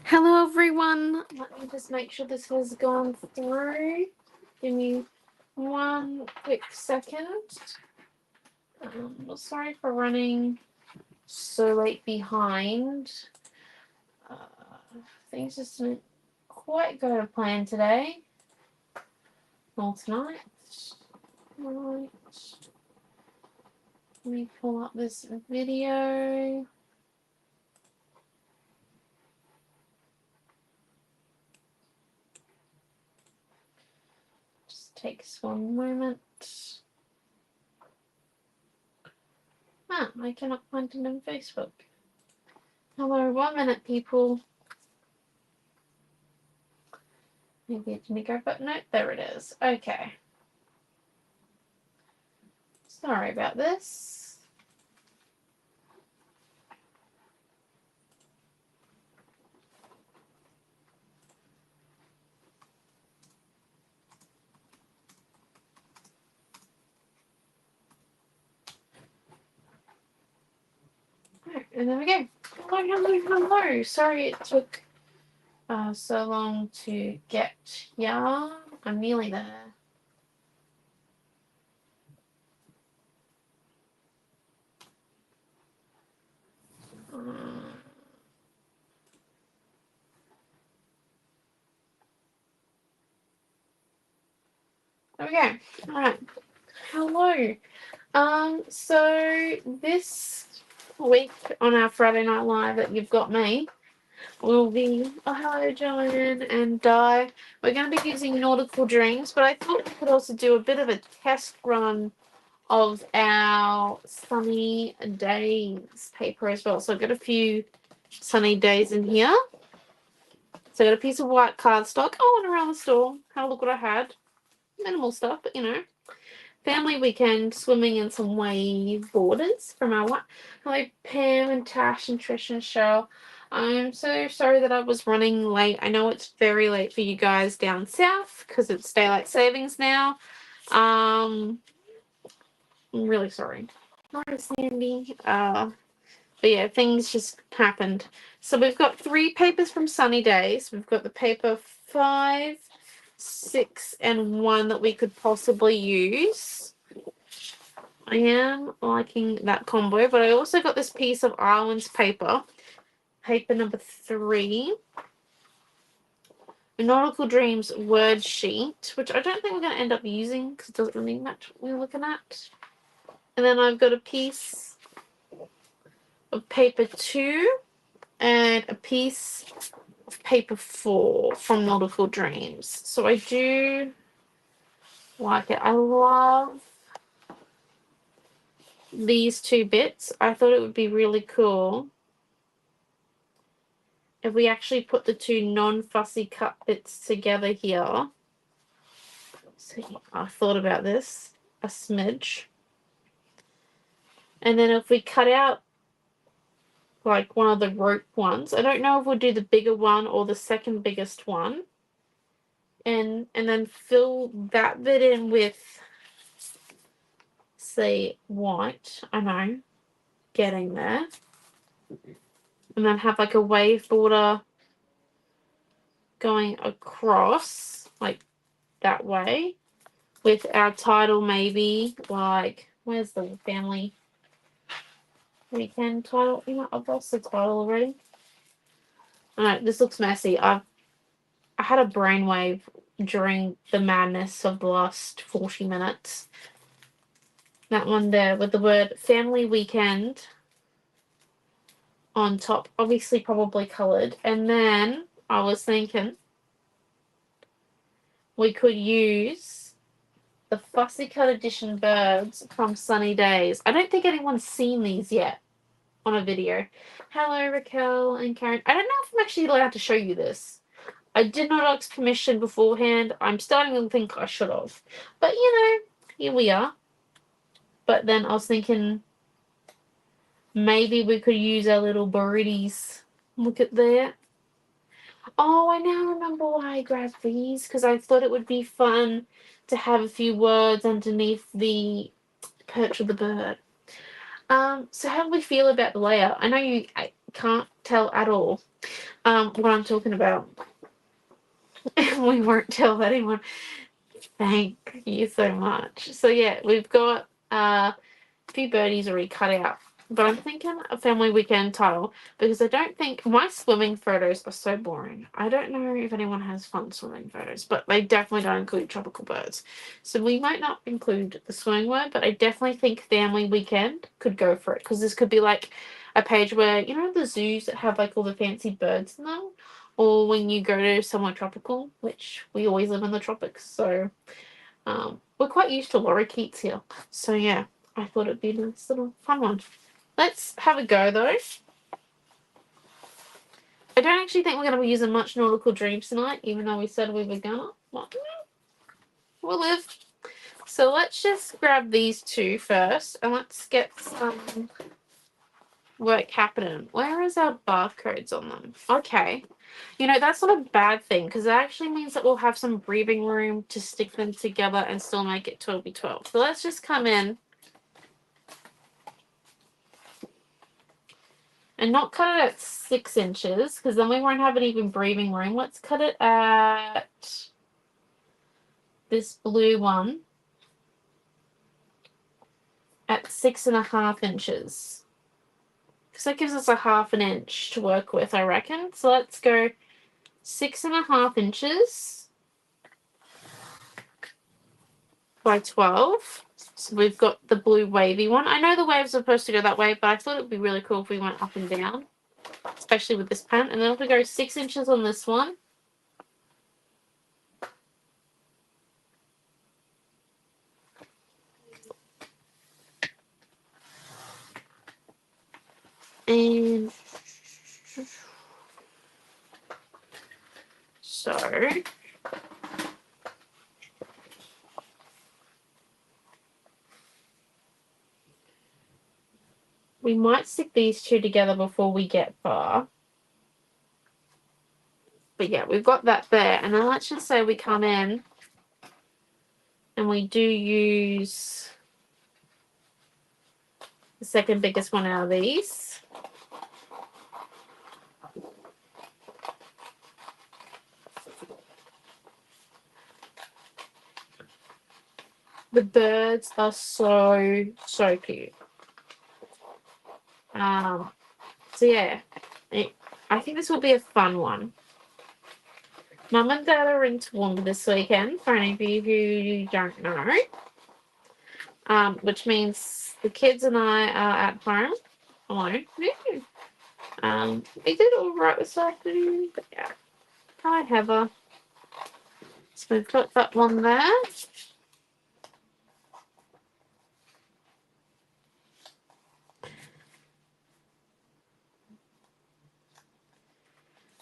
Hello everyone, let me just make sure this has gone through. Give me one quick second. Sorry for running so late behind. Things just didn't quite go to plan today. Well, tonight. Right. Let me pull up this video. Takes one moment. I cannot find it on Facebook. Hello, 1 minute, people. Maybe it didn't go, but no, there it is. Okay. Sorry about this. And there we go. Hello. Sorry it took so long to get here. I'm nearly there. There we go. Alright. Hello. So this week on our Friday Night Live that you've got me will be hello Joanne and Di. We're going to be using Nautical Dreams, but I thought we could also do a bit of a test run of our sunny days paper as well. So I've got a few sunny days in here. So I got a piece of white cardstock. I went around the store, had a look what I had. Minimal stuff, but you know. Family weekend, swimming in some wave borders from our one. Hello, Pam and Tash and Trish and Cheryl. I'm so sorry that I was running late. I know it's very late for you guys down south because it's daylight savings now. I'm really sorry. Hi, Sandy. But yeah, things just happened. So we've got 3 papers from Sunny Days. We've got the paper 5, 6, and 1 that we could possibly use. I am liking that combo, but I also got this piece of Islands paper number 3. A Nautical Dreams word sheet, which I don't think we're going to end up using because it doesn't really match what we're looking at. And then I've got a piece of paper 2 and a piece of paper 4 from Nautical Dreams. So I do like it. I love these 2 bits. I thought it would be really cool if we actually put the 2 non-fussy cut bits together here. See, I thought about this a smidge. And then if we cut out like one of the rope ones, I don't know if we'll do the bigger one or the second biggest one. And then fill that bit in with, say, white. I know, getting there. And then have like a wave border going across like that way with our title maybe like, where's the family weekend title? You know, I've lost the title already. I know, this looks messy. I had a brainwave during the madness of the last 40 minutes. That one there with the word family weekend on top, obviously probably coloured. And then I was thinking we could use the Fussy Cut Edition birds from Sunny Days. I don't think anyone's seen these yet on a video. Hello, Raquel and Karen. I don't know if I'm actually allowed to show you this. I did not ask permission beforehand. I'm starting to think I should have. But, you know, here we are. But then I was thinking maybe we could use our little birdies. Look at that. Oh, I now remember why I grabbed these, because I thought it would be fun to have a few words underneath the perch of the bird. So how do we feel about the layout? I know can't tell at all what I'm talking about. We won't tell anyone. Thank you so much. So yeah, we've got a few birdies already cut out. But I'm thinking a family weekend title because I don't think my swimming photos are so boring. I don't know if anyone has fun swimming photos, but they definitely don't include tropical birds. So we might not include the swimming one, but I definitely think family weekend could go for it because this could be like a page where, you know, the zoos that have like all the fancy birds in them, or when you go to somewhere tropical, which we always live in the tropics. So we're quite used to lorikeets here. So yeah, I thought it'd be a nice little fun one. Let's have a go, though. I don't actually think we're going to be using much Nautical Dreams tonight, even though we said we were gonna. Well, we'll live. So let's just grab these two first, and let's get some work happening. Where is our barcodes on them? Okay. You know, that's not a bad thing, because it actually means that we'll have some breathing room to stick them together and still make it 12x12. So let's just come in and not cut it at 6 inches, because then we won't have an even breathing room. Let's cut it at this blue one at 6.5 inches. Because that gives us a 1/2 inch to work with, I reckon. So let's go 6.5 inches by 12. So we've got the blue wavy one. I know the waves are supposed to go that way, but I thought it would be really cool if we went up and down, especially with this pen. And then if we go 6 inches on this one, and so we might stick these two together before we get far. But yeah, we've got that there. And then let's just say we come in and we do use the second biggest one out of these. The birds are so cute. So yeah, I think this will be a fun one. Mum and Dad are in Toowoomba this weekend, for any of you who don't know. Which means the kids and I are at home alone. We did all right this afternoon, but yeah. Hi, Heather. So we've got that one there.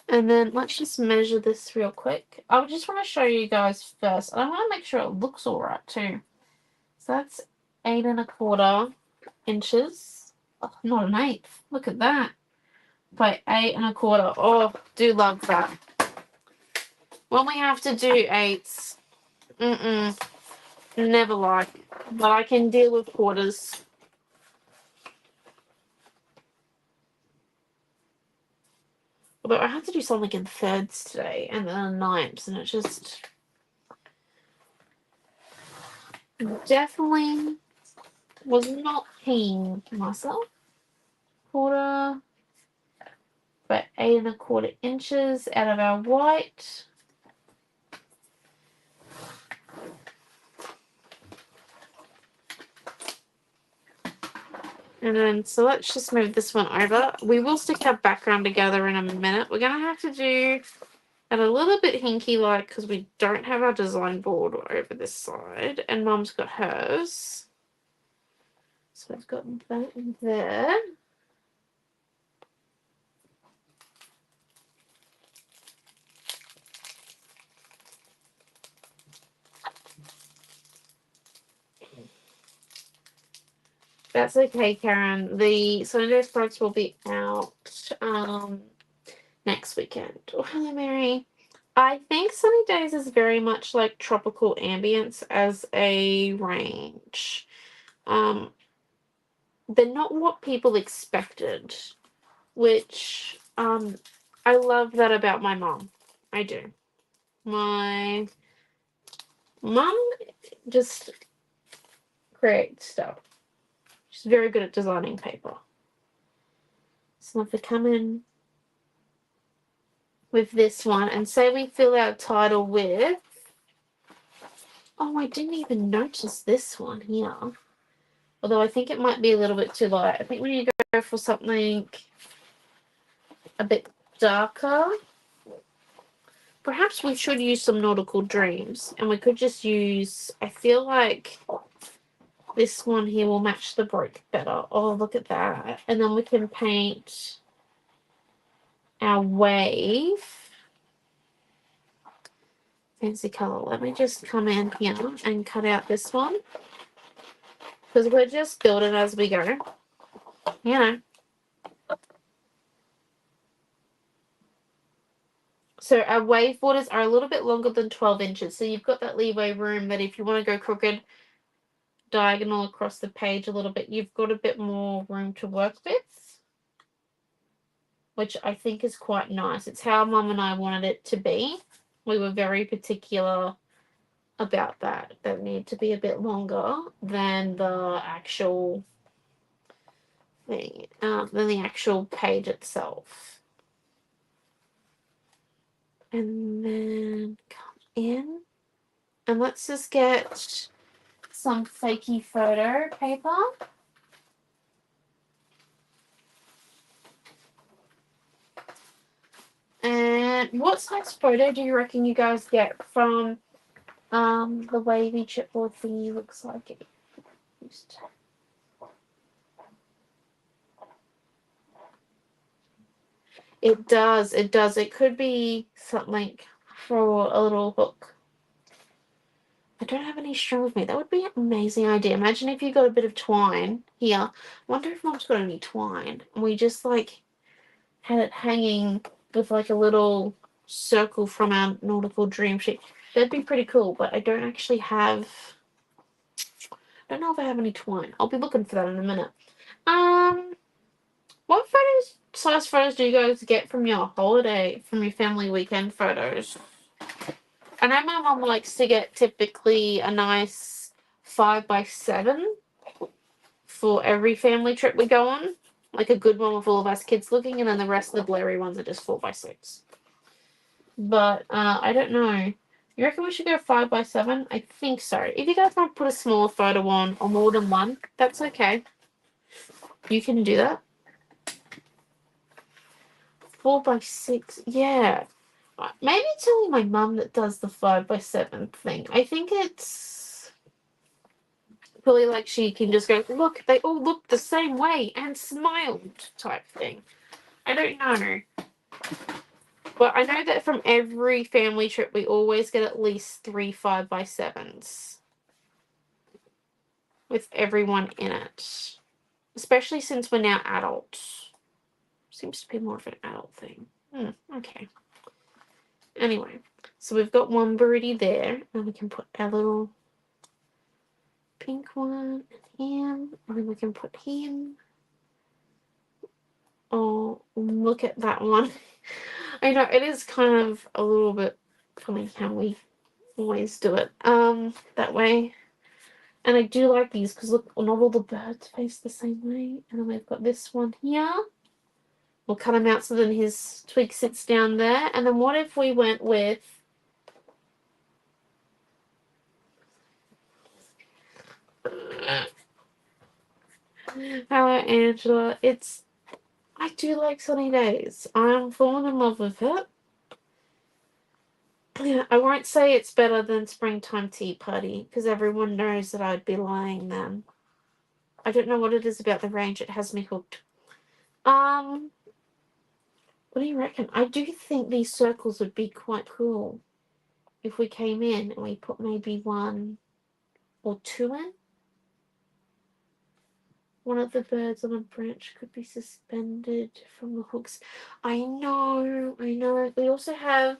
And then let's just measure this real quick. I just want to show you guys first. I want to make sure it looks all right too. So that's 8.25 inches. Oh, not an eighth. Look at that. By 8.25. Oh, do love that. When we have to do eighths, never like. But I can deal with quarters. Although I had to do something in thirds today and then ninths, and it just definitely was not keen myself. Quarter by 8.25 inches out of our white. And then, so let's just move this one over. We will stick our background together in a minute. We're going to have to do it a little bit hinky-like because we don't have our design board over this side. And Mum's got hers. So we've got that in there. That's okay, Karen. The Sunny Days products will be out next weekend. Oh, hello, Mary. I think Sunny Days is very much like tropical ambience as a range. They're not what people expected. which I love that about my mom. I do. My mom just creates stuff. She's very good at designing paper. So if we come in with this one and say we fill our title with, oh, I didn't even notice this one here. Although I think it might be a little bit too light. I think we need to go for something a bit darker. Perhaps we should use some Nautical Dreams. And we could just use, I feel like this one here will match the brick better. Oh, look at that. And then we can paint our wave. Fancy colour. Let me just come in here and cut out this one. Because we're just building as we go. You know. So our wave borders are a little bit longer than 12 inches. So you've got that leeway room that if you want to go crooked, diagonal across the page a little bit, you've got a bit more room to work with. Which I think is quite nice. It's how Mum and I wanted it to be. We were very particular about that. They need to be a bit longer than the actual thing, than the actual page itself. And then come in. And let's just get some fakey photo paper. And what size photo do you reckon you guys get from the wavy chipboard thingy? Looks like it used to. It does. It does. It could be something for a little hook. I don't have any string with me. That would be an amazing idea. Imagine if you got a bit of twine here. I wonder if Mom's got any twine. And we just like had it hanging with like a little circle from our Nautical Dream sheet. That'd be pretty cool, but I don't actually have... I don't know if I have any twine. I'll be looking for that in a minute. What size photos do you guys get from your holiday, from your family weekend photos? I know my mom likes to get typically a nice 5x7 for every family trip we go on. Like a good one with all of us kids looking, and then the rest of the blurry ones are just 4x6. But I don't know. You reckon we should go 5x7? I think so. If you guys want to put a smaller photo on, or more than one, that's okay. You can do that. 4x6, yeah. Maybe it's only my mum that does the 5x7 thing. I think it's probably like she can just go, look, they all look the same way and smiled type thing. I don't know. But I know that from every family trip, we always get at least 3 5x7s. With everyone in it. Especially since we're now adults. Seems to be more of an adult thing. Okay. Anyway, so we've got one birdie there, and we can put our little pink one and him, and then we can put him. Oh, look at that one. I know, it is kind of a little bit funny how we always do it that way. And I do like these because look, not all the birds face the same way. And then we've got this one here. We'll cut him out so then his twig sits down there. And then what if we went with... Hello, Angela. I do like sunny days. I'm falling in love with it. Yeah, I won't say it's better than Springtime Tea Party because everyone knows that I'd be lying then. I don't know what it is about the range. It has me hooked. What do you reckon? I do think these circles would be quite cool if we came in and we put maybe 1 or 2 in. One of the birds on a branch could be suspended from the hooks. I know. We also have...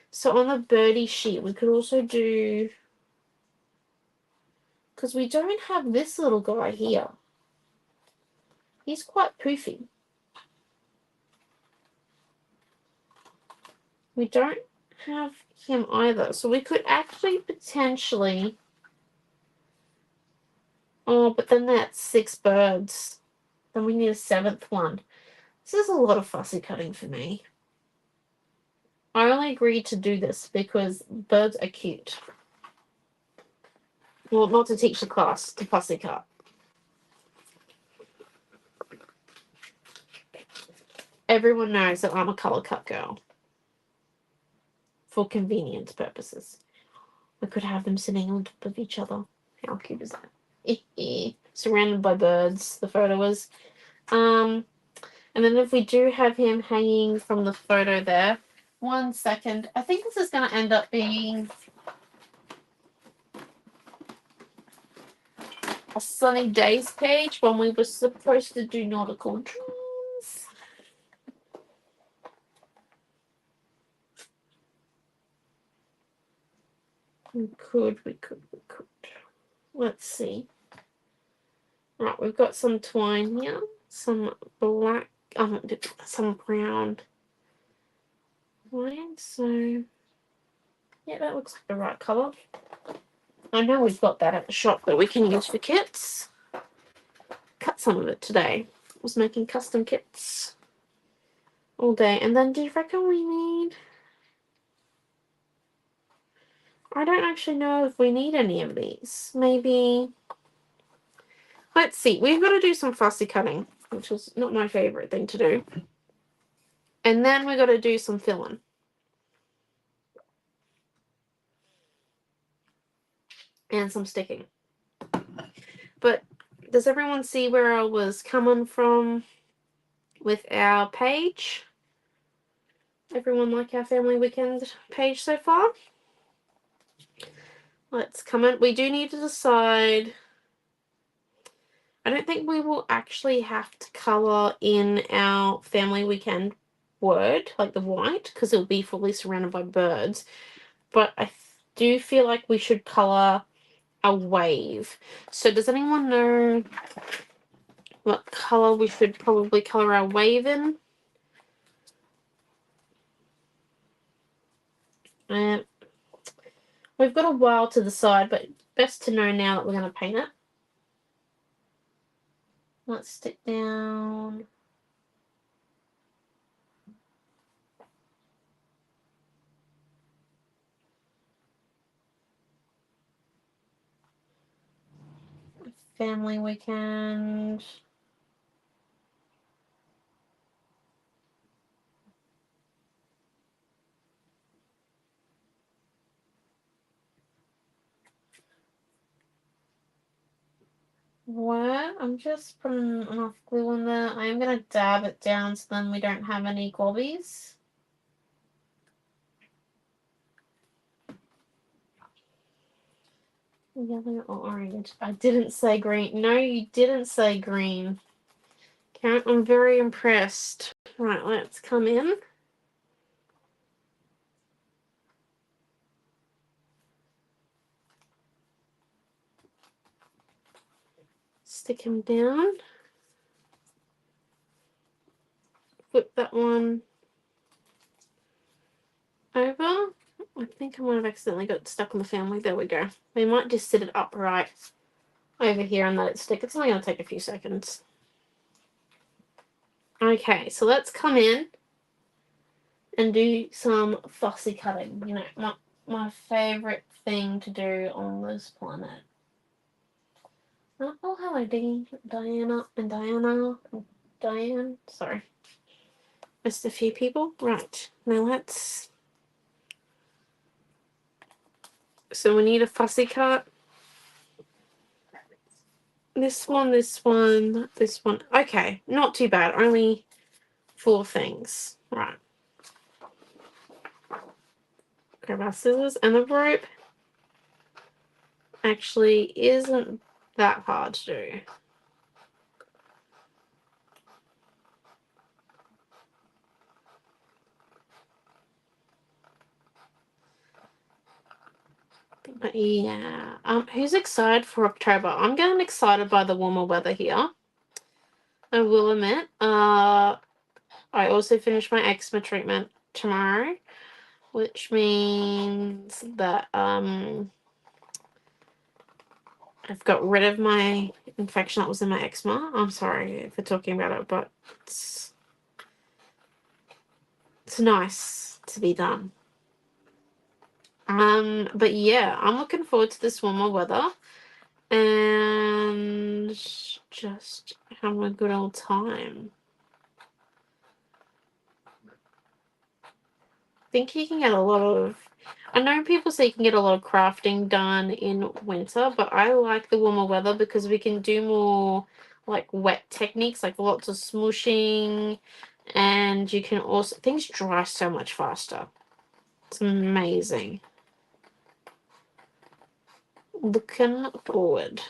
So on the birdie sheet, we could also do... Because we don't have this little guy here. He's quite poofy. We don't have him either. So we could actually potentially... Oh, but then that's 6 birds. Then we need a 7th one. This is a lot of fussy cutting for me. I only agreed to do this because birds are cute. Well, not to teach the class to fussy cut. Everyone knows that I'm a colour cut girl. For convenience purposes. We could have them sitting on top of each other. How cute is that? Surrounded by birds, the photo is. And then if we do have him hanging from the photo there, 1 second. I think this is going to end up being a sunny days page when we were supposed to do Nautical Dreams. We could. Let's see. Right, we've got some twine here, some black, some brown twine. So, yeah, that looks like the right colour. I know we've got that at the shop that we can use for kits. Cut some of it today. I was making custom kits all day. And then do you reckon we need... I don't actually know if we need any of these. Maybe... Let's see. We've got to do some fussy cutting, which is not my favourite thing to do. And then we've got to do some filling. And some sticking. But does everyone see where I was coming from with our page? Everyone like our family weekend page so far? Let's come in. We do need to decide. I don't think we will actually have to colour in our family weekend word, like the white, because it'll be fully surrounded by birds. But I do feel like we should colour a wave. So does anyone know what colour we should probably colour our wave in? We've got a while to decide, but best to know now that we're going to paint it. Let's stick down. Family weekend. What? I'm just putting enough glue in there. I'm going to dab it down so then we don't have any globbies. Yellow or orange? I didn't say green. No, you didn't say green. Karen, I'm very impressed. Right, let's come in. Stick him down. Flip that one over. I think I might have accidentally got stuck on the family. There we go. We might just sit it upright over here and let it stick. It's only going to take a few seconds. Okay, so let's come in and do some fussy cutting. You know, my favourite thing to do on this planet. Oh, hello, Diana and Diane. Sorry. Missed a few people. Right, now let's... So we need a fussy cut. This one. Okay, not too bad. Only 4 things. Right. Grab our scissors, and the rope actually isn't that hard to do. But yeah, who's excited for October? I'm getting excited by the warmer weather here. I will admit. I also finished my eczema treatment tomorrow. which means that I've got rid of my infection that was in my eczema. I'm sorry for talking about it, but it's nice to be done. But yeah, I'm looking forward to this warmer weather and just having a good old time. I think you can get a lot of, I know people say you can get a lot of crafting done in winter, but I like the warmer weather because we can do more like wet techniques, like lots of smooshing, and you can also, things dry so much faster. It's amazing. Looking forward.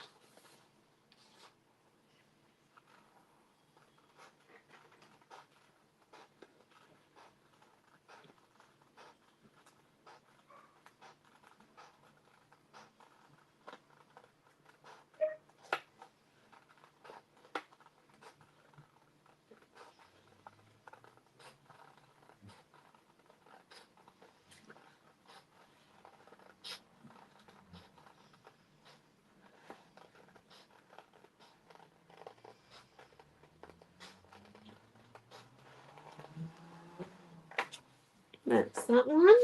That's that one.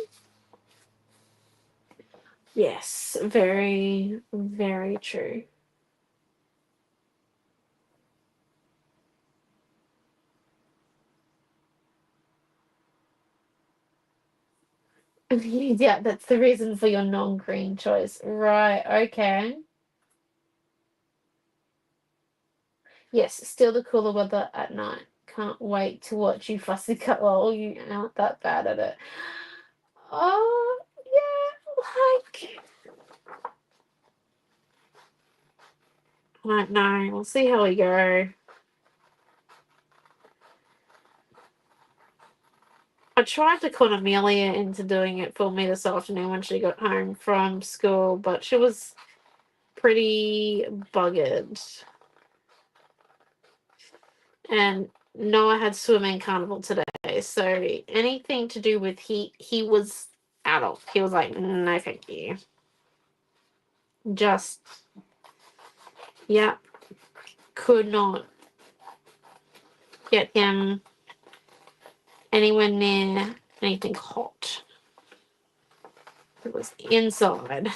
Yes, very, very true. Yeah, that's the reason for your non-green choice. Right, okay. Yes, still the cooler weather at night. Can't wait to watch you fussy cut. Well, you aren't that bad at it. Oh, yeah, like, I don't know. We'll see how we go. I tried to con Amelia into doing it for me this afternoon when she got home from school, but she was pretty buggered. And Noah had swimming carnival today, so anything to do with heat, he was out of. He was like, no, thank you. Just, yeah, could not get him anywhere near anything hot. It was inside.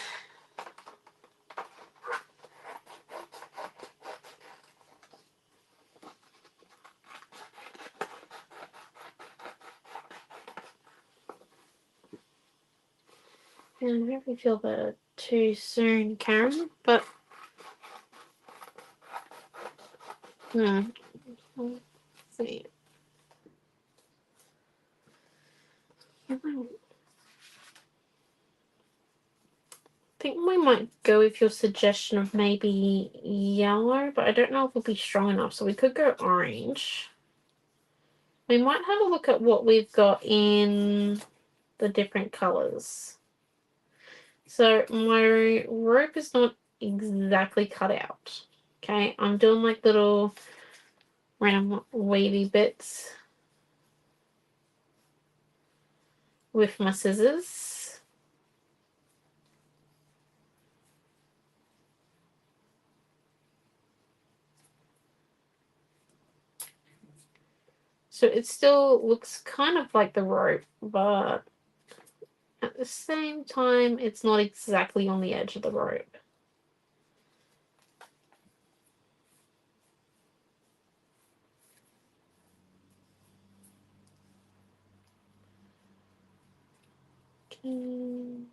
And I hope you feel better too soon, Karen. But let's see. I think we might go with your suggestion of maybe yellow, but I don't know if it'll be strong enough, so we could go orange. We might have a look at what we've got in the different colors. So my rope is not exactly cut out. Okay, I'm doing like little random wavy bits with my scissors. So it still looks kind of like the rope, but at the same time, it's not exactly on the edge of the rope. Okay.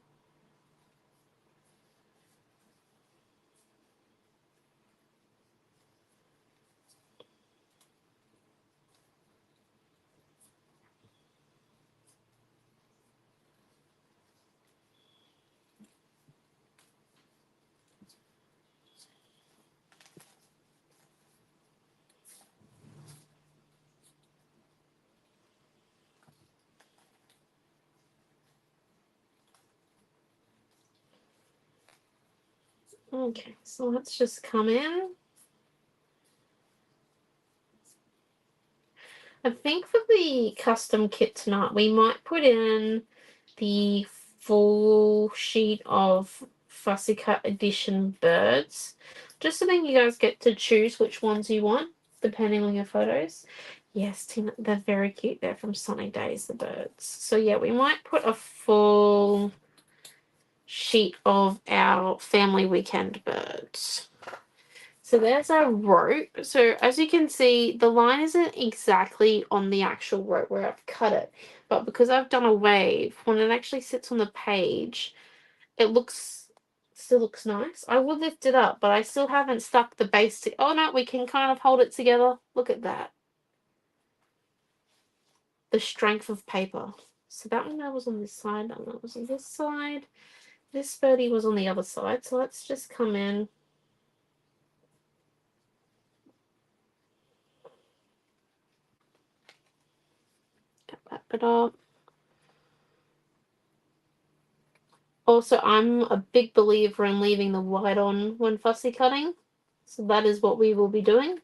Okay, so let's just come in. I think for the custom kit tonight, we might put in the full sheet of Fussy Cut Edition birds, just so then you guys get to choose which ones you want, depending on your photos. Yes, Tina, they're very cute. They're from Sunny Days, the birds. So yeah, we might put a full sheet of our family weekend birds. So there's our rope. So as you can see, the line isn't exactly on the actual rope where I've cut it, but because I've done a wave, when it actually sits on the page, it still looks nice. I will lift it up, but I still haven't stuck the base to. Oh no, we can kind of hold it together. Look at that. The strength of paper. So that one was on this side, that one was on this side. This birdie was on the other side. So let's just come in. Wrap it up. Also, I'm a big believer in leaving the white on when fussy cutting. So that is what we will be doing.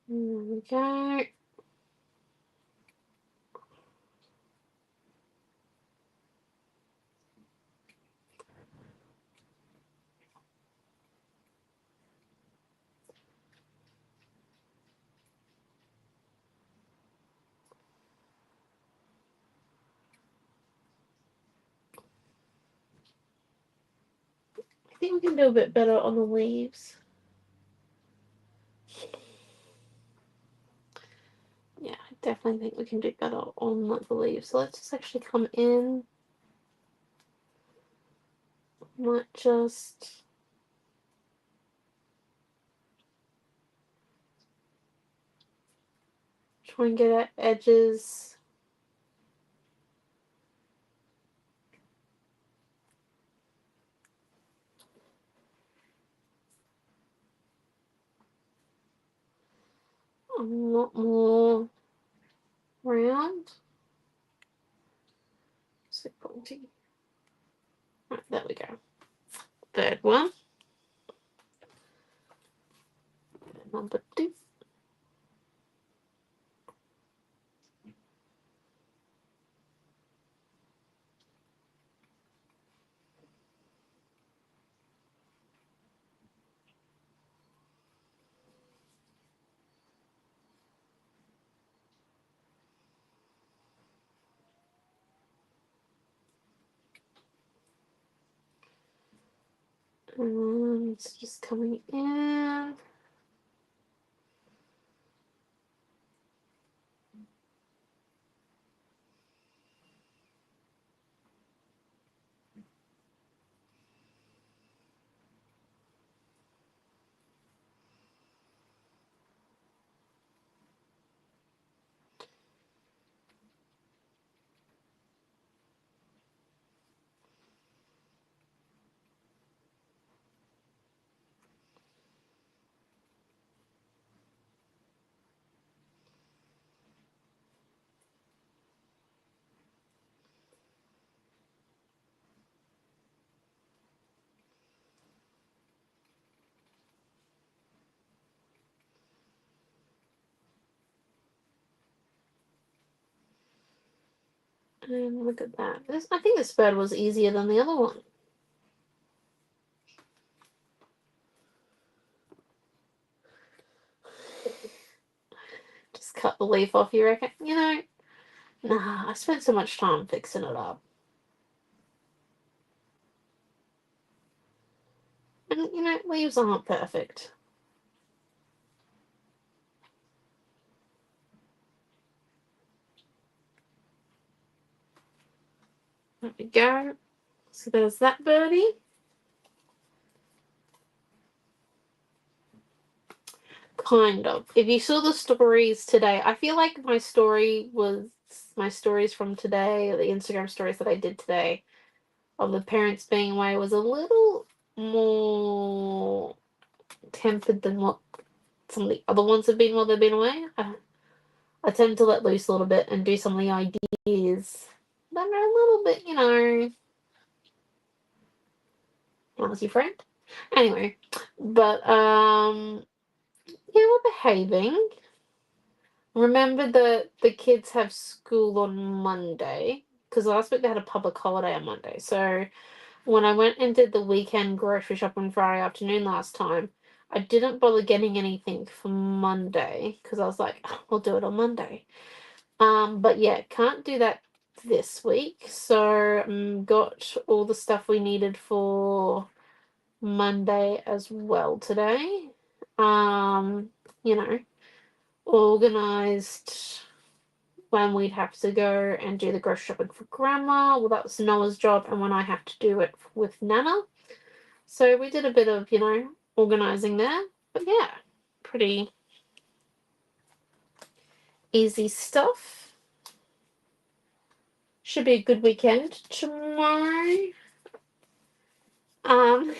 There we go. I think we can do a bit better on the leaves. Yeah, I definitely think we can do better on the leaves. So let's just actually come in. Might just try and get our edges. A lot more round. So pointy. Right, there we go. Third one. Number 2. And it's just coming in. And look at that. I think this bird was easier than the other one. Just cut the leaf off, you reckon? You know, nah, I spent so much time fixing it up. And, you know, leaves aren't perfect. There we go. So there's that birdie. Kind of. If you saw the stories today, I feel like my stories from today, the Instagram stories that I did today of the parents being away was a little more tempered than what some of the other ones have been while they've been away. I tend to let loose a little bit and do some of the ideas that are a little bit, how's your friend? Anyway, but yeah, we're behaving. Remember that the kids have school on Monday, because last week they had a public holiday on Monday. So when I went and did the weekend grocery shop on Friday afternoon last time, I didn't bother getting anything for Monday because I was like, I'll do it on Monday. But yeah, can't do that this week. So got all the stuff we needed for Monday as well today. Organized when we'd have to go and do the grocery shopping for Grandma. Well, that was Noah's job, and when I have to do it with Nana. So we did a bit of, organizing there. But yeah, pretty easy stuff. Should be a good weekend tomorrow. The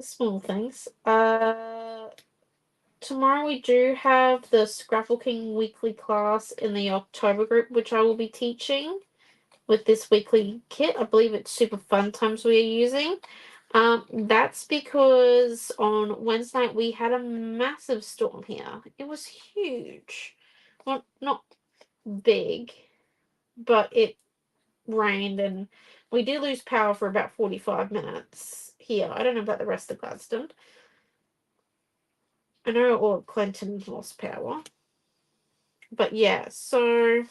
small things. Tomorrow we do have the Scrapbooking weekly class in the October group, which I will be teaching with this weekly kit. I believe it's Super Fun Times we are using. That's because on Wednesday night we had a massive storm here. It was huge. Well, not big, but it rained and we did lose power for about 45 minutes here. I don't know about the rest of Gladstone. I know all of Clinton lost power. But yeah, so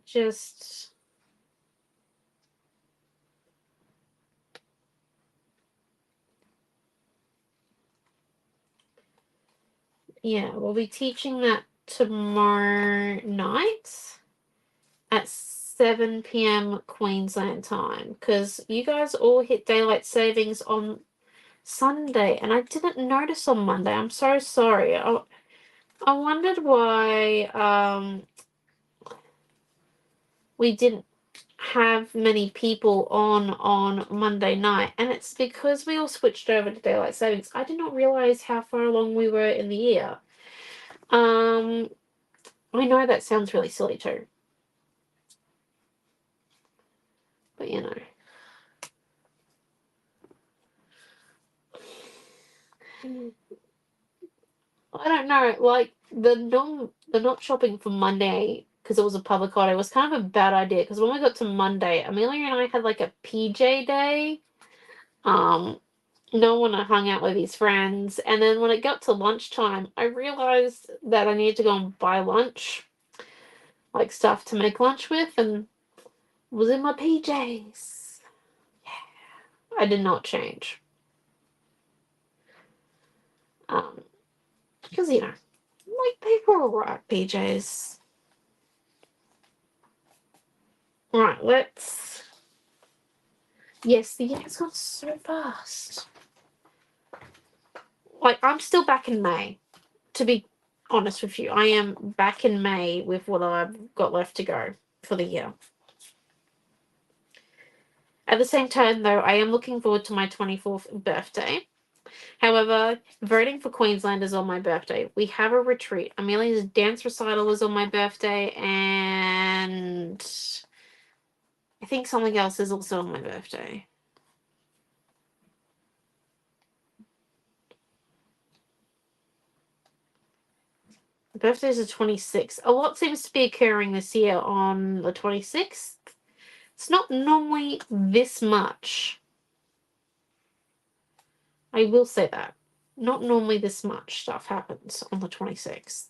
just we'll be teaching that tomorrow night at 7 p.m. Queensland time because you guys all hit daylight savings on Sunday and I didn't notice on Monday. I'm so sorry. I wondered why we didn't have many people on Monday night, and it's because we all switched over to daylight savings. I did not realize how far along we were in the year. I know that sounds really silly too, but I don't know. Like the not shopping for Monday because it was a public holiday was kind of a bad idea. Because when we got to Monday, Amelia and I had like a PJ day. No one hung out with his friends, and then when it got to lunchtime, I realized that I needed to go and buy lunch, like stuff to make lunch with, and was in my PJs. Yeah, I did not change. Because like people are right, PJs. Right, let's. Yes, the year's gone so fast. Like, I'm still back in May, to be honest with you. I am back in May with what I've got left to go for the year. At the same time, though, I am looking forward to my 24th birthday. However, voting for Queensland is on my birthday. We have a retreat. Amelia's dance recital is on my birthday, and I think something else is also on my birthday. The birthday is the 26th. A lot seems to be occurring this year on the 26th. It's not normally this much. I will say that. Not normally this much stuff happens on the 26th.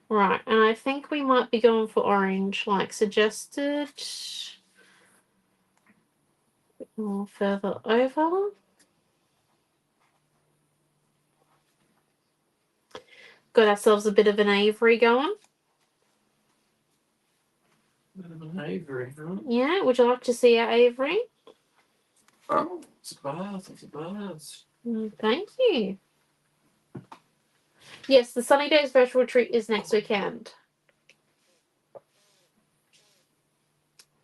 Right, and I think we might be going for orange, like suggested. A bit more further over. Got ourselves a bit of an Avery going. Avery, huh? Yeah, would you like to see our Avery? Oh, it's a bath. It's a bath. Thank you. Yes, the Sunny Days virtual retreat is next weekend.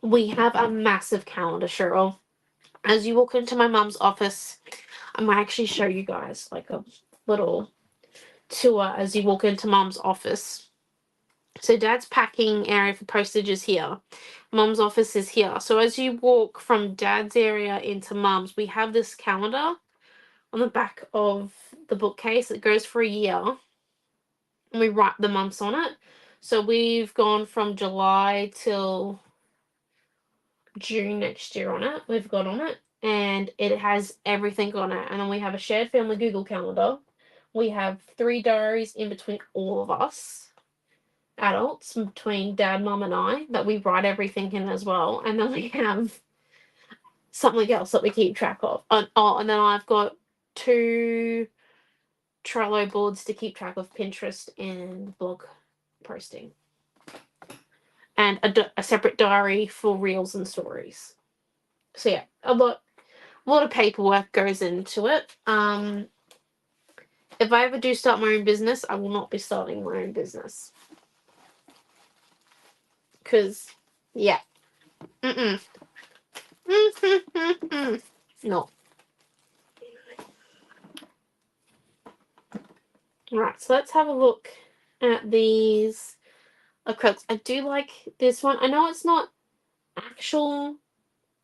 We have a massive calendar, Cheryl. As you walk into my mum's office, I might actually show you guys like a little tour as you walk into mum's office. So dad's packing area for postage is here. Mum's office is here. So as you walk from dad's area into mum's, we have this calendar on the back of the bookcase. It goes for a year. And we write the months on it. So we've gone from July till June next year on it. We've got on it. And it has everything on it. And then we have a shared family Google calendar. We have 3 diaries in between all of us, adults, between dad, mum, and I, that we write everything in as well. And then we have something else that we keep track of. And then I've got 2 Trello boards to keep track of Pinterest and blog posting. And a separate diary for reels and stories. So yeah, a lot of paperwork goes into it. If I ever do start my own business, I will not be starting my own business. Because, yeah. No. Alright, so let's have a look at these acrylics. I do like this one. I know it's not actual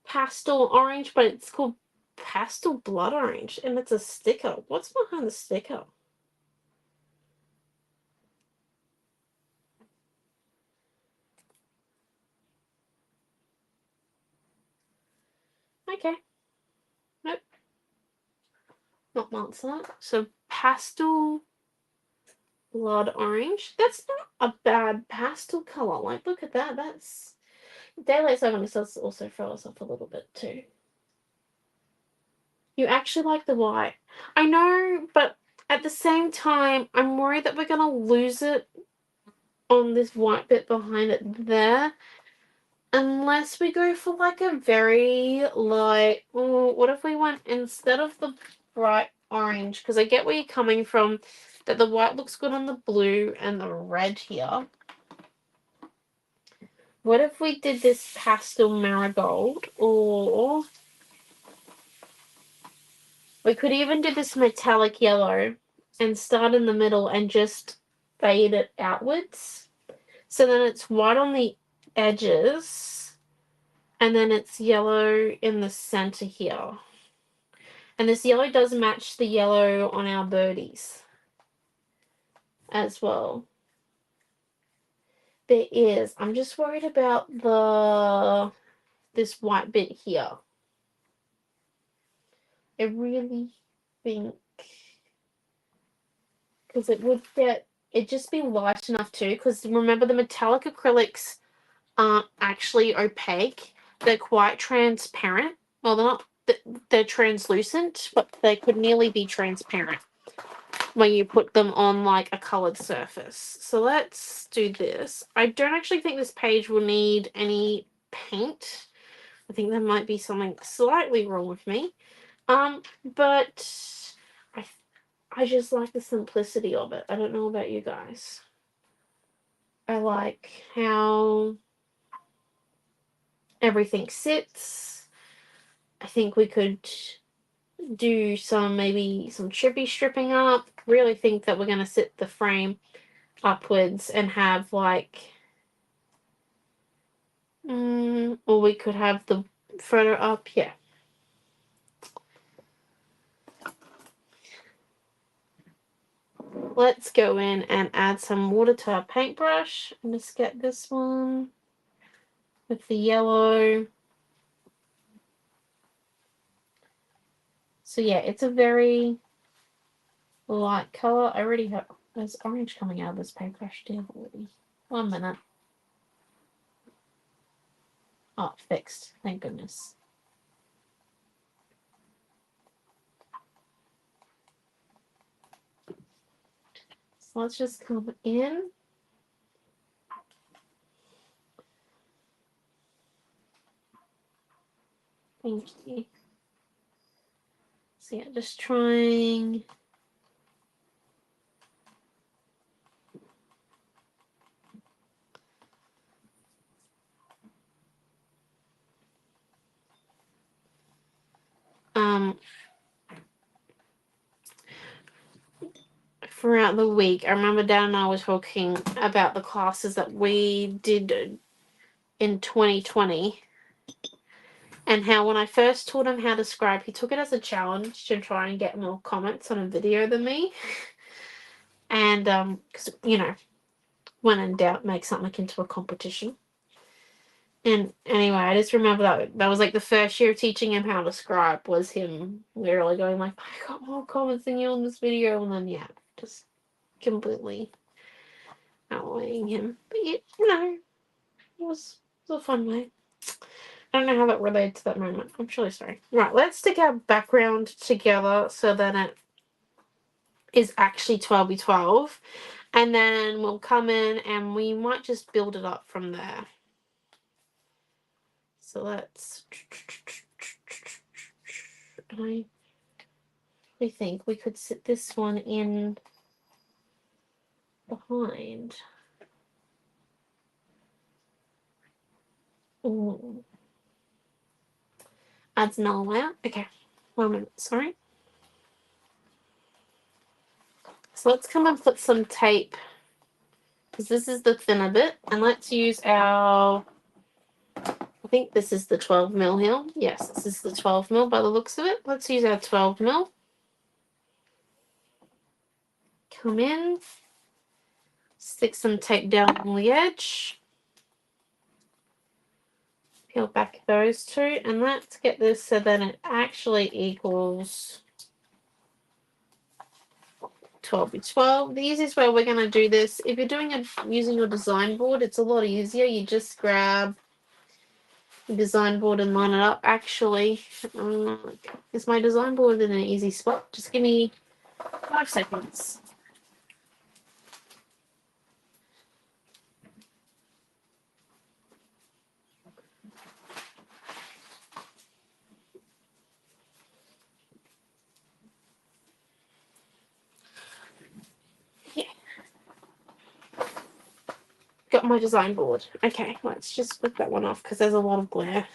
pastel orange, but it's called pastel blood orange, and it's a sticker. What's behind the sticker? Okay. Nope. Not months that. So pastel blood orange. That's not a bad pastel color. Like, look at that. That's daylight savings does also throw us off a little bit too. You actually like the white. I know, but at the same time, I'm worried that we're gonna lose it on this white bit behind it there. Unless we go for like a very light, oh, what if we went instead of the bright orange? Because I get where you're coming from, that the white looks good on the blue and the red here. What if we did this pastel marigold? Or we could even do this metallic yellow and start in the middle and just fade it outwards. So then it's white on the edges and then it's yellow in the center here. And this yellow does match the yellow on our birdies as well. There is. I'm just worried about this white bit here. I really think because it'd just be light enough too. Because remember, the metallic acrylics aren't actually opaque; they're quite transparent. Well, they're not. They're translucent, but they could nearly be transparent when you put them on like a colored surface. So let's do this. I don't actually think this page will need any paint. I think there might be something slightly wrong with me. But I just like the simplicity of it. I don't know about you guys. I like how everything sits. I think we could do maybe some chippy stripping up. Really think that we're going to sit the frame upwards and have like, or we could have the photo up. Yeah. Let's go in and add some water to our paintbrush. And just get this one with the yellow. So yeah, it's a very light color. I already have, there's orange coming out of this paintbrush deal already. 1 minute. Oh, fixed. Thank goodness. So let's just come in. Thank you. So yeah, just trying. Throughout the week, I remember Dan and I were talking about the classes that we did in 2020 and how when I first taught him how to scribe, he took it as a challenge to try and get more comments on a video than me. And, because, you know, when in doubt, make something into a competition. And anyway, I just remember that was like the first year of teaching him how to scribe was him literally going like, I got more comments than you on this video, and then yeah, just completely outweighing him. But yeah, you know, it was a fun way. I don't know how that related to that moment. I'm truly sorry. Right, let's stick our background together so that it is actually 12x12. And then we'll come in and we might just build it up from there. So let's... I think we could sit this one in behind. Ooh. Adds null layout. Okay, 1 minute, sorry. So let's come and put some tape, because this is the thinner bit, and let's use our, I think this is the 12mm here. Yes, this is the 12mm by the looks of it. Let's use our 12mm. Come in, stick some tape down on the edge. Peel back those two, and let's get this so that it actually equals 12x12. The easiest way we're going to do this, if you're doing it using your design board, it's a lot easier. You just grab the design board and line it up. Actually, is my design board in an easy spot? Just give me 5 seconds. Got my design board. Okay, let's just put that one off because there's a lot of glare.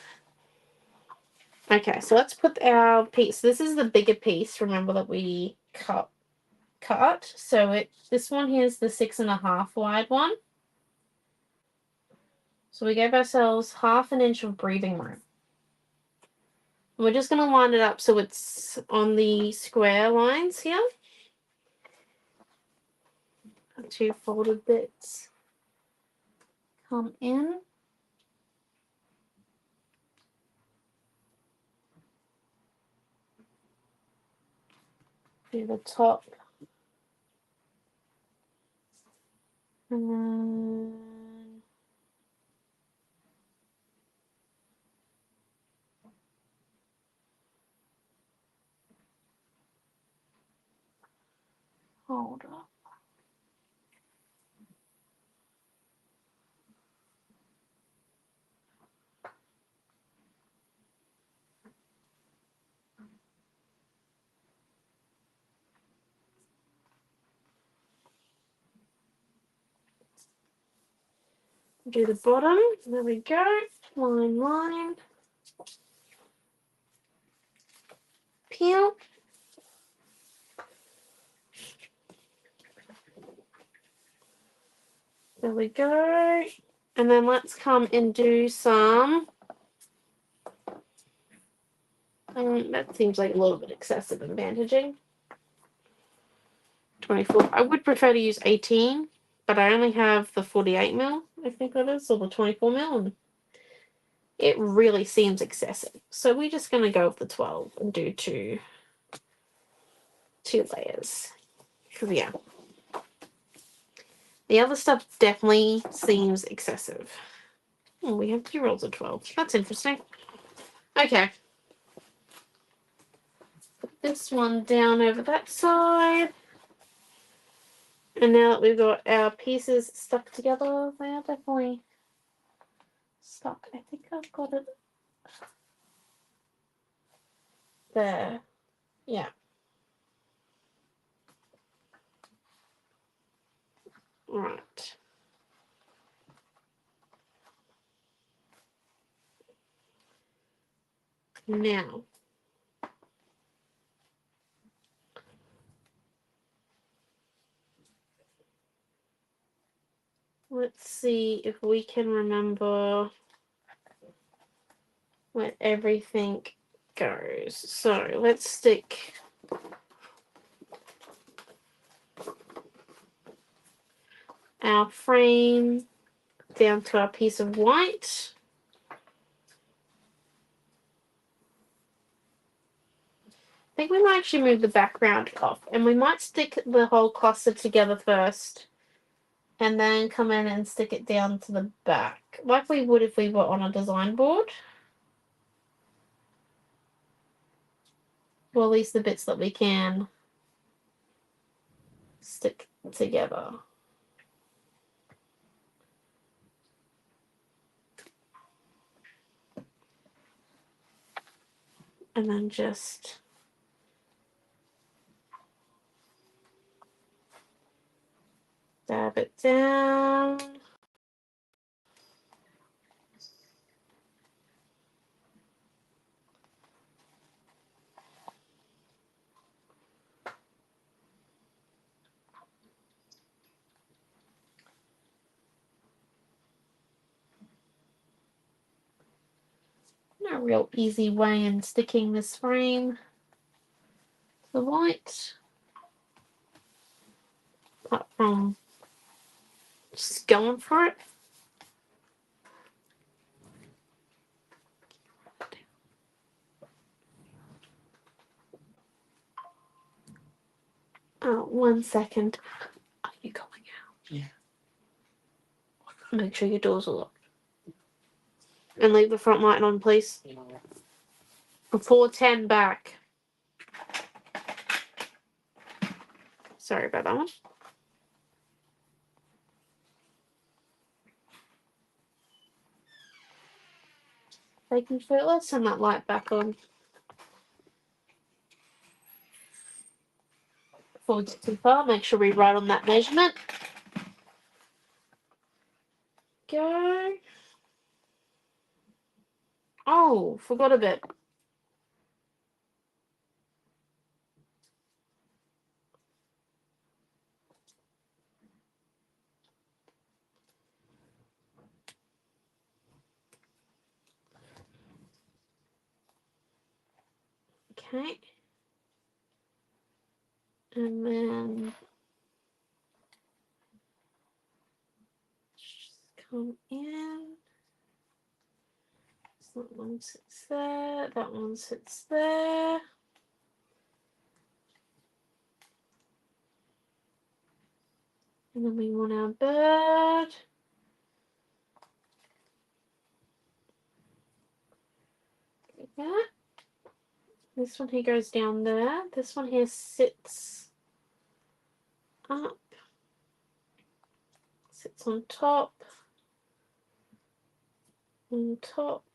Okay, so let's put our piece. This is the bigger piece, remember, that we cut. So this one here is the 6.5 wide one. So we gave ourselves 1/2 inch of breathing room. And we're just going to line it up so it's on the square lines here. 2 folded bits come in. Do the top. And then hold up. Do the bottom. There we go. Line. Peel. There we go. And then let's come and do some. That seems like a little bit excessive in bandaging. 24. I would prefer to use 18, but I only have the 48mm, I think that is, or the 24mm. And it really seems excessive. So we're just going to go with the 12 and do two layers. Because, yeah. The other stuff definitely seems excessive. Oh, we have 2 rolls of 12. That's interesting. Okay. Put this one down over that side. And now that we've got our pieces stuck together, they are definitely stuck. I think I've got it. there. Yeah. Right. Now, let's see if we can remember where everything goes. So let's stick our frame down to our piece of white. I think we might actually move the background off, and we might stick the whole cluster together first and then come in and stick it down to the back, like we would if we were on a design board. Well, at least the bits that we can stick together. And then just dab it down. No real easy way in sticking this frame to the white, apart from just going for it. Oh, 1 second. Are you going out? Yeah. Make sure your doors are locked. And leave the front light on, please. 410 back. Sorry about that one. Making sure, let's turn that light back on. Before we get too far, make sure we write on that measurement. Go. Oh, forgot a bit. Okay. And then just come in. So that one sits there, that one sits there. And then we want our bird. Like that. This one here goes down there. This one here sits up. Sits on top. On top.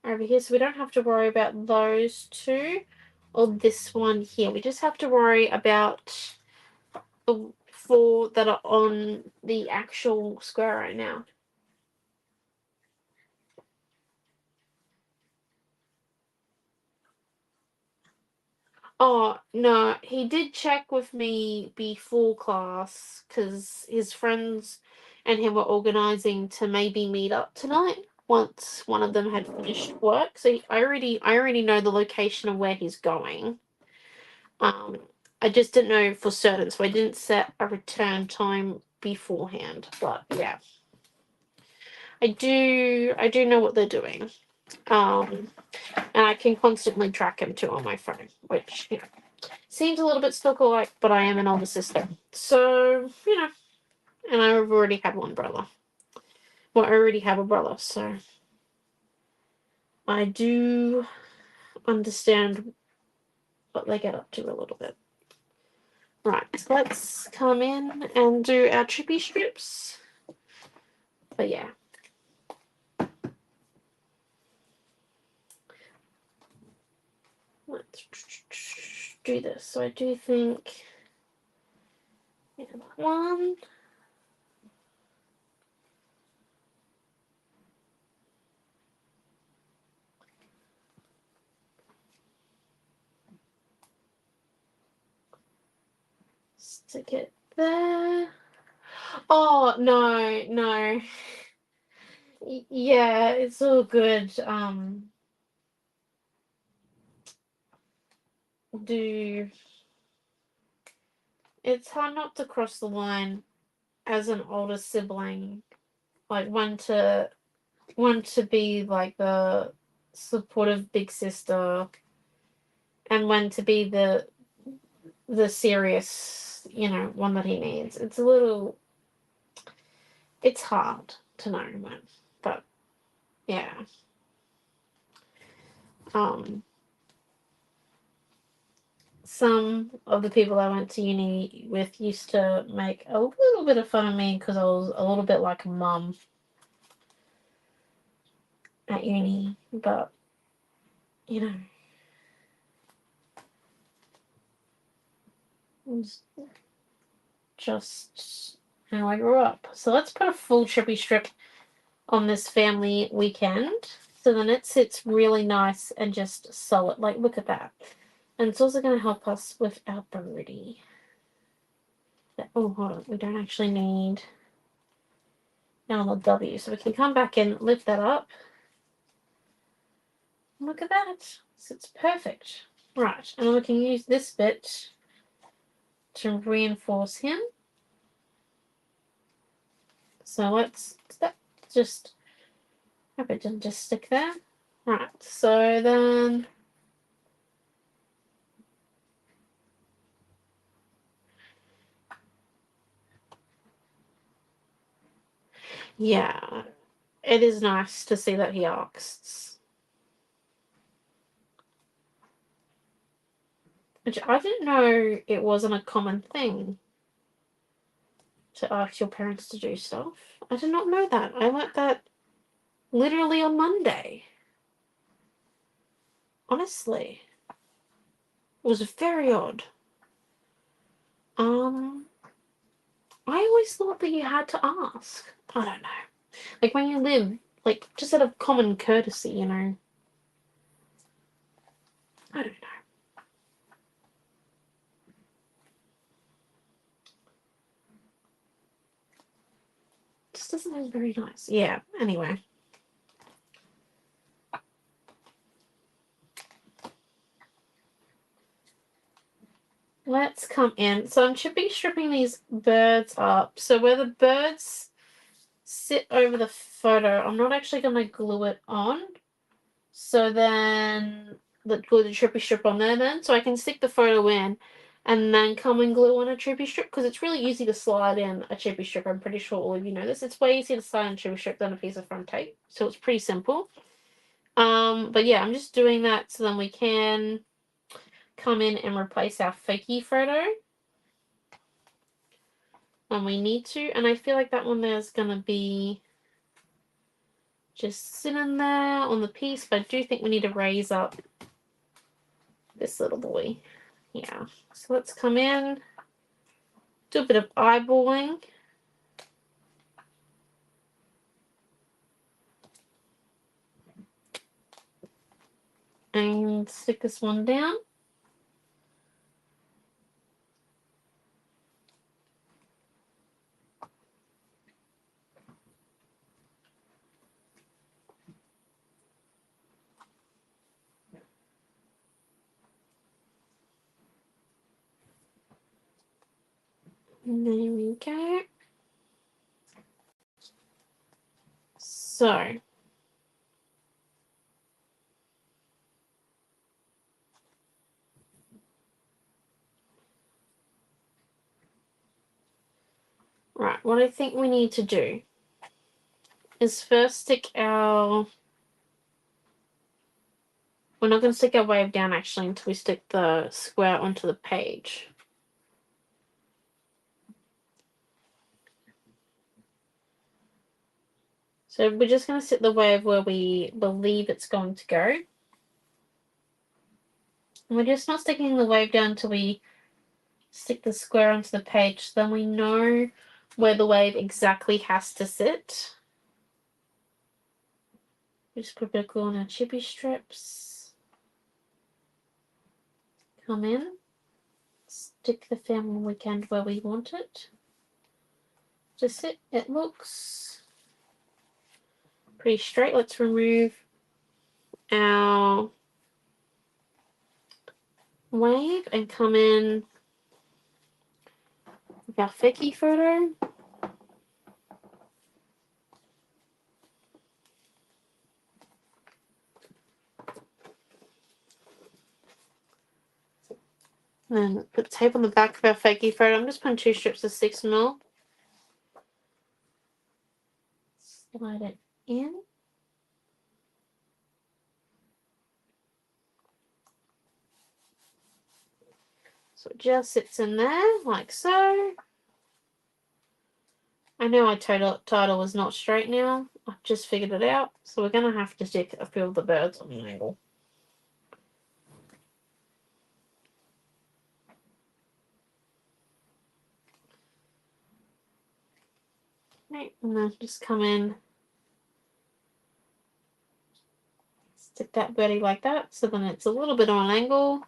Over here, so we don't have to worry about those two or this one here. We just have to worry about the 4 that are on the actual square right now. Oh, no, he did check with me before class because his friends and him were organising to maybe meet up tonight once one of them had finished work. So I already know the location of where he's going. I just didn't know for certain, so I didn't set a return time beforehand. But yeah, I do know what they're doing. And I can constantly track him too on my phone, which, you know, seems a little bit stalker-like, but I am an older sister. So, you know, and I've already had one brother. Well, I already have a brother, so I do understand what they get up to a little bit. Right, let's come in and do our trippy strips. But yeah. let's do this. So I do think, yeah, one. Stick it there. Oh, no, no. Yeah, it's all good. Do It's hard not to cross the line as an older sibling, like one to be like the supportive big sister, and one to be the serious, one that he needs. It's hard to know when, but yeah. Some of the people I went to uni with used to make a little bit of fun of me because I was a little bit like a mum at uni, but it's just how I grew up. So let's put a full trippy strip on this family weekend. So then it sits really nice and just solid. Like, look at that. And it's also going to help us with our birdie. Oh, hold on. We don't actually need now the W. So we can come back and lift that up. Look at that. So it's perfect. Right. And we can use this bit to reinforce him. So let's just have it just stick there. Right. So then yeah, it is nice to see that he asks. Which I didn't know it wasn't a common thing to ask your parents to do stuff. I did not know that. I learnt that literally on Monday. Honestly. It was very odd. I always thought that you had to ask. I don't know. Like when you live, like just out of common courtesy, I don't know. Just doesn't look very nice. Yeah, anyway. Let's come in. So I'm stripping these birds up. So where the birds sit over the photo, I'm not actually going to glue it on. So then glue the trippy strip on there then. So I can stick the photo in and then come and glue on a trippy strip because it's really easy to slide in a trippy strip. I'm pretty sure all of you know this. It's way easier to slide in a trippy strip than a piece of front tape. So it's pretty simple. But yeah, I'm just doing that so then we can come in and replace our fakey photo when we need to. And I feel like that one there is going to be just sitting there on the piece, but I do think we need to raise up this little boy. Yeah, so let's come in, do a bit of eyeballing. And stick this one down. And there we go. So right, what I think we need to do is first stick our... We're not going to stick our wave down actually until we stick the square onto the page. So we're just going to sit the wave where we believe it's going to go. And we're just not sticking the wave down until we stick the square onto the page, so then we know where the wave exactly has to sit. We just put a bit of glue on our chippy strips. Come in, stick the family weekend where we want it to sit. It looks pretty straight. Let's remove our wave and come in with our Fecky photo. And then put tape on the back of our Fecky photo. I'm just putting 2 strips of 6mm. Slide it in. So it just sits in there, like so. I know my title was not straight now. I've just figured it out. So we're going to have to stick a few of the birds on an angle. Right, and then just come in, stick that birdie like that, so then it's a little bit on an angle.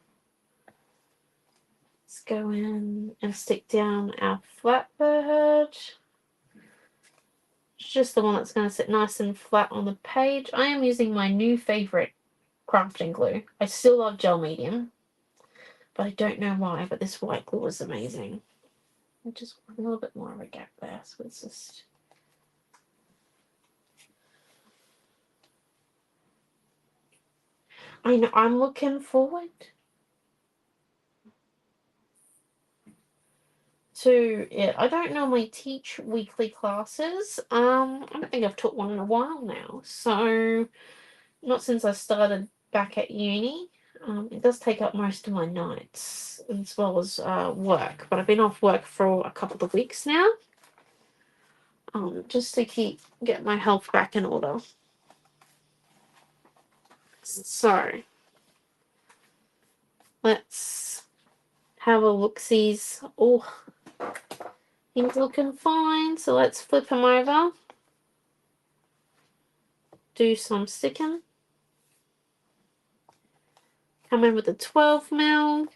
Let's go in and stick down our flat bird. It's just the one that's going to sit nice and flat on the page. I am using my new favourite crafting glue. I still love gel medium, but I don't know why, but this white glue is amazing. I just want a little bit more of a gap there, so it's just... I know, I'm looking forward to it. I don't normally teach weekly classes. I don't think I've taught one in a while now. So, not since I started back at uni. It does take up most of my nights as well as work. But I've been off work for a couple of weeks now. Just to get my health back in order. So, let's have a look-sees. Oh, he's looking fine. So let's flip him over. Do some sticking. Come in with a 12mm.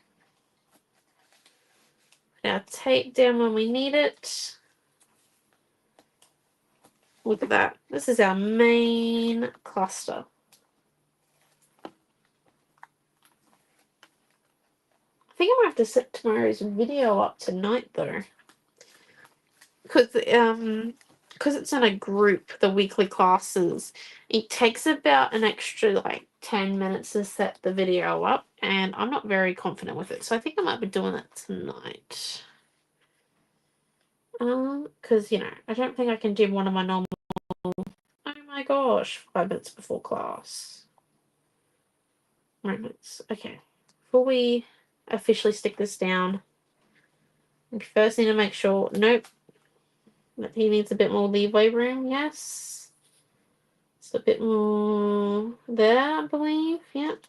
Put our tape down when we need it. Look at that. This is our main cluster. I think I might have to set tomorrow's video up tonight though. Because it's in a group, the weekly classes, it takes about an extra like 10 minutes to set the video up, and I'm not very confident with it, so I think I might be doing it tonight. Because, you know, I don't think I can do one of my normal, oh my gosh, 5 minutes before class moments. Okay, before we officially stick this down, we first need to make sure, nope, that he needs a bit more leeway room, yes. It's a bit more there, I believe, yep.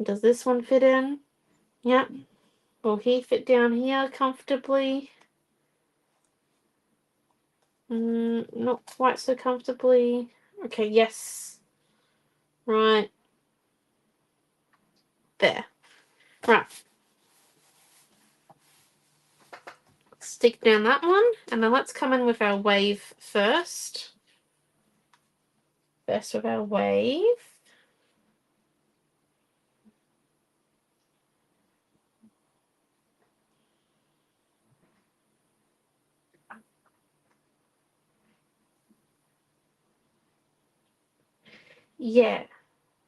Does this one fit in? Yep. Will he fit down here comfortably? Not quite so comfortably. Okay, yes. Right. There. Right. Stick down that one, and then let's come in with our wave first. First with our wave. Yeah,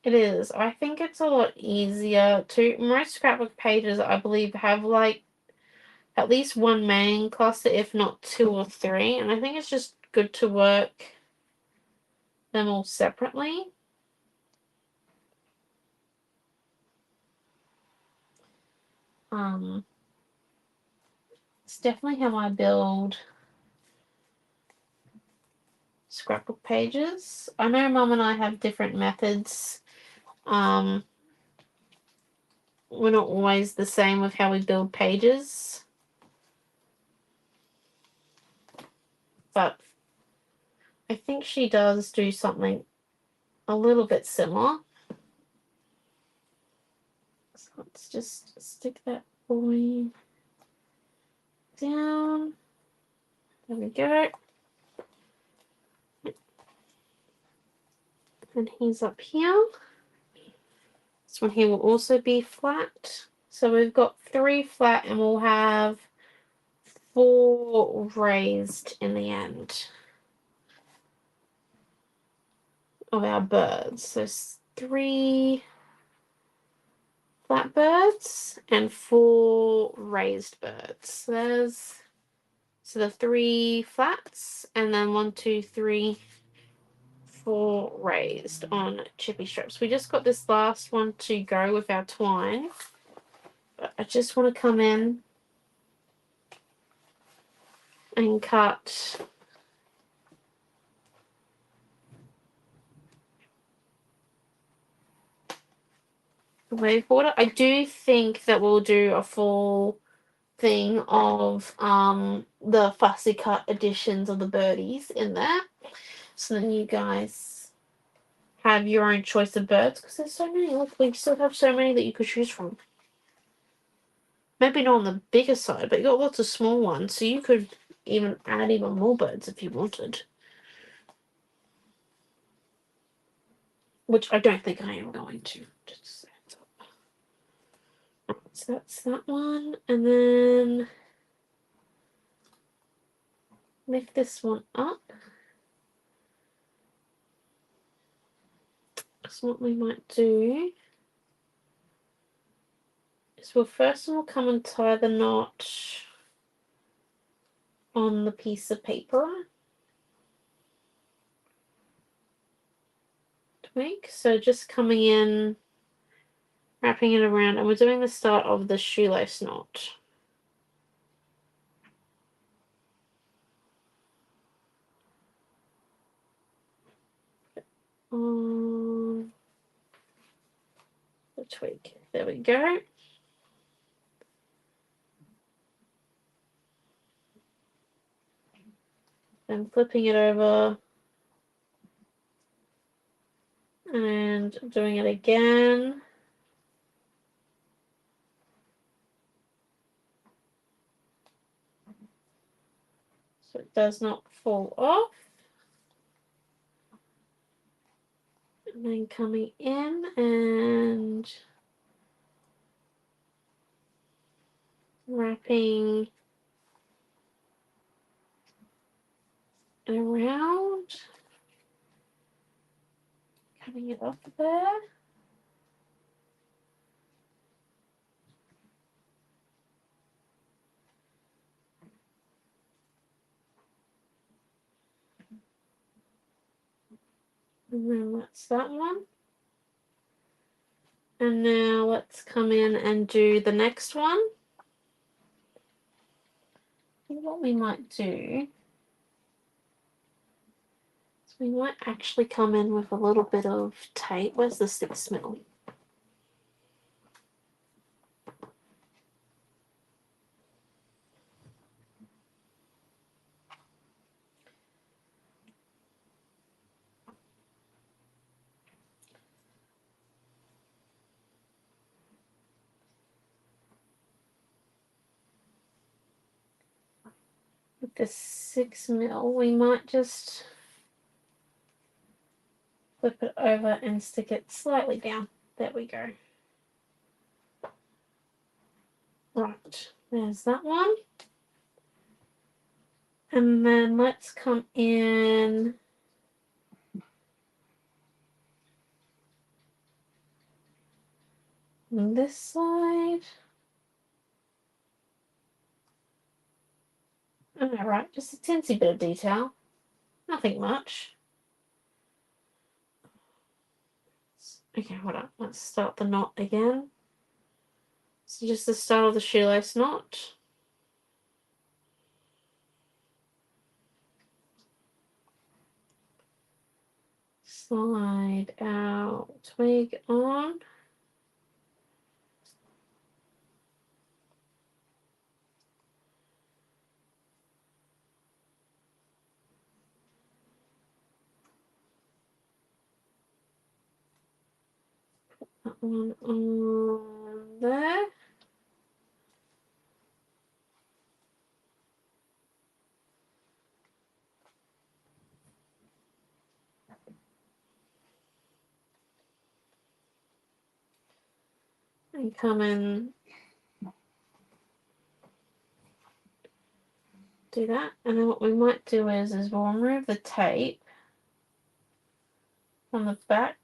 it is. I think it's a lot easier to... Most scrapbook pages, I believe, have like at least one main cluster, if not 2 or 3, and I think it's just good to work them all separately. It's definitely how I build scrapbook pages. I know Mum and I have different methods. we're not always the same with how we build pages. But I think she does do something a little bit similar. So let's just stick that boy down. There we go. And he's up here. This one here will also be flat. So we've got 3 flat and we'll have 4 raised in the end of our birds. So 3 flat birds and 4 raised birds. So there's the 3 flats and then 1, 2, 3, 4 raised on chippy strips. We just got this last one to go with our twine. But I just want to come in and cut the wave border. I do think that we'll do a full thing of the fussy cut editions of the birdies in there. So then you guys have your own choice of birds, because there's so many. Look, we still have so many that you could choose from. Maybe not on the bigger side, but you got lots of small ones, so you could even add even more birds if you wanted. Which I don't think I am going to. Just so that's that one, and then lift this one up. So what we might do is we'll come and tie the knot on the piece of paper. Twig. So just coming in, wrapping it around, and we're doing the start of the shoelace knot. The twig. There we go. Then flipping it over and doing it again. So it does not fall off. And then coming in and wrapping it around, cutting it off there. And then that's that one. And now let's come in and do the next one. What we might do is we might actually come in with a little bit of tape. Where's the 6mm? With the 6mm, we might just flip it over and stick it slightly down. There we go. Right, there's that one. And then let's come in on this side. Alright, just a teensy bit of detail. Nothing much. Okay, hold on. Let's start the knot again. So just the start of the shoelace knot. Slide our twig on. one on there. And come in, do that. And then what we might do is we'll remove the tape on the back,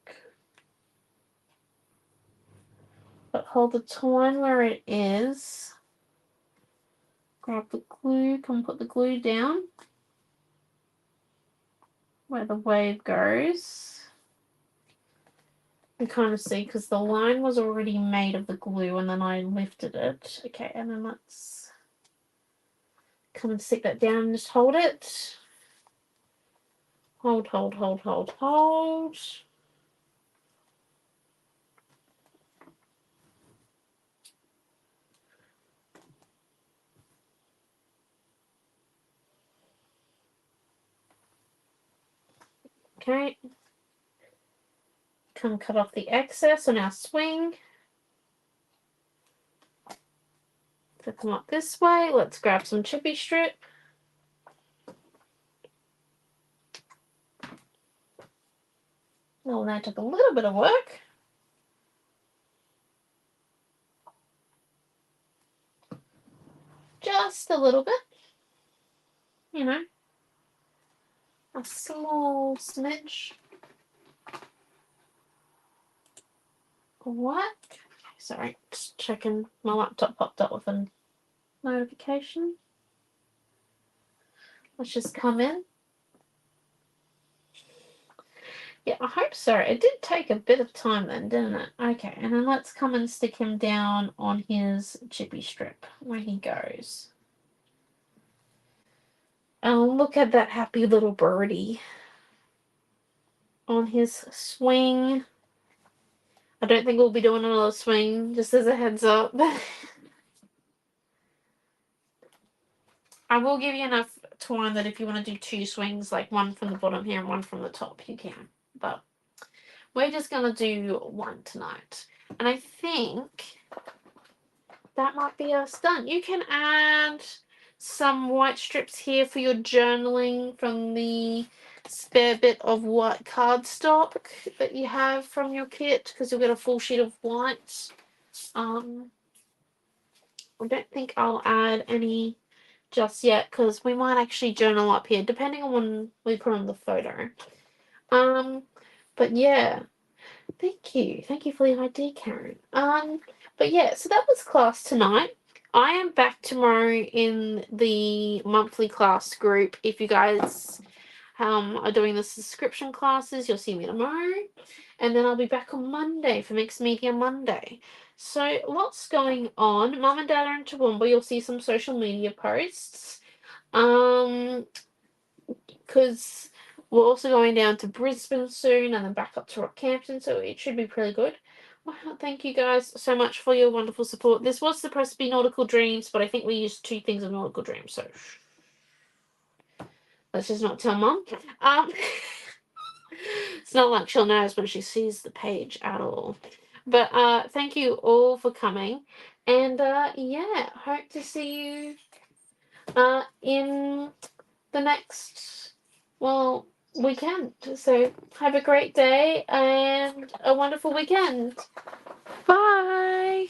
but hold the twine where it is. Grab the glue, come put the glue down where the wave goes. You kind of see because the line was already made of the glue and then I lifted it. Okay, and then let's come and stick that down and just hold it. Hold, hold, hold, hold, hold. Okay. Come cut off the excess on our swing. So come up this way. Let's grab some chippy strip. Well, that took a little bit of work. Just a little bit. You know. A small smidge. What? Sorry, just checking. My laptop popped up with a notification. Let's just come in. Yeah, I hope so. It did take a bit of time then, didn't it? Okay, and then let's come and stick him down on his chippy strip where he goes. Oh, look at that happy little birdie on his swing. I don't think we'll be doing another swing, just as a heads up. I will give you enough twine that if you want to do 2 swings, like one from the bottom here and one from the top, you can. But we're just going to do one tonight. And I think that might be us done. You can add some white strips here for your journaling from the spare bit of white cardstock that you have from your kit, because you'll get a full sheet of white. I don't think I'll add any just yet because we might actually journal up here depending on when we put on the photo. But yeah, thank you for the idea, Karen. But yeah, so that was class tonight. I am back tomorrow in the monthly class group. If you guys are doing the subscription classes, you'll see me tomorrow. And then I'll be back on Monday for Mixed Media Monday. So lots going on. Mum and Dad are in Toowoomba. You'll see some social media posts. Because we're also going down to Brisbane soon and then back up to Rockhampton, so it should be pretty good. Well, thank you guys so much for your wonderful support. This was supposed to be Nautical Dreams, but I think we used 2 things of Nautical Dreams, so let's just not tell Mum. It's not like she'll notice when she sees the page at all. But thank you all for coming. And yeah, hope to see you in the next, weekend. So have a great day and a wonderful weekend. Bye.